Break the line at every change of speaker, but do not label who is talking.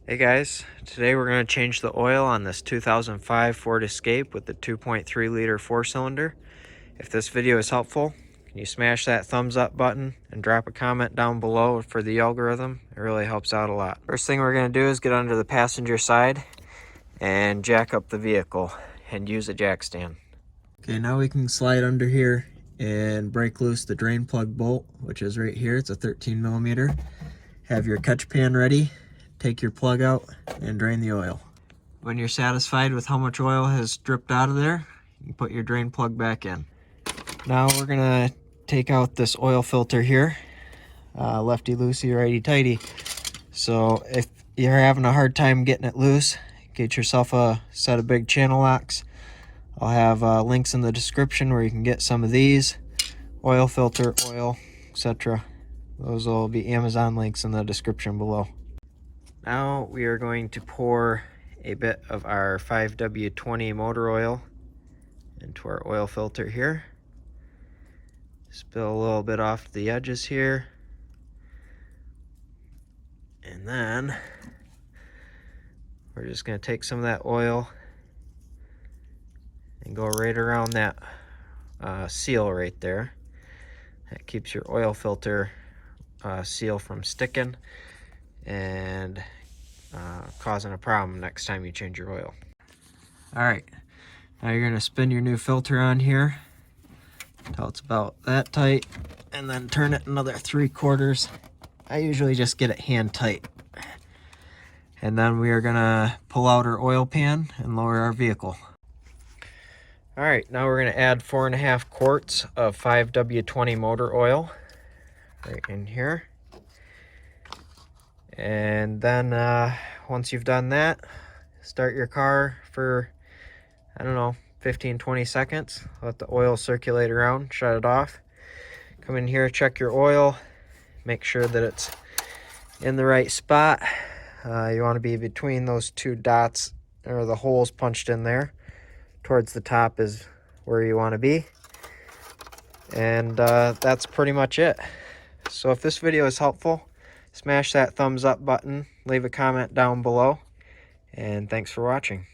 Hey guys, today we're going to change the oil on this 2005 Ford Escape with the 2.3 liter 4-cylinder. If this video is helpful, can you smash that thumbs up button and drop a comment down below for the algorithm? It really helps out a lot. First thing we're going to do is get under the passenger side and jack up the vehicle and use a jack stand. Okay, now we can slide under here and break loose the drain plug bolt, which is right here. It's a 13 millimeter. Have your catch pan ready. Take your plug out and drain the oil. When you're satisfied with how much oil has dripped out of there, you can put your drain plug back in. Now we're gonna take out this oil filter here. Lefty loosey, righty tighty. So if you're having a hard time getting it loose, get yourself a set of big channel locks. I'll have links in the description where you can get some of these. Oil filter, oil, etc. Those will be Amazon links in the description below. Now we are going to pour a bit of our 5W20 motor oil into our oil filter here. Spill a little bit off the edges here. And then we're just going to take some of that oil and go right around that seal right there. That keeps your oil filter seal from sticking and causing a problem next time you change your oil. Alright, now you're going to spin your new filter on here until it's about that tight, and then turn it another 3/4. I usually just get it hand tight. And then we are going to pull out our oil pan and lower our vehicle. Alright, now we're going to add 4.5 quarts of 5W20 motor oil right in here. And then once you've done that, start your car for, I don't know, 15-20 seconds. Let the oil circulate around, shut it off. Come in here, check your oil, make sure that it's in the right spot. You want to be between those two dots, or the holes punched in there. Towards the top is where you want to be. And that's pretty much it. So if this video is helpful, smash that thumbs up button, leave a comment down below, and thanks for watching.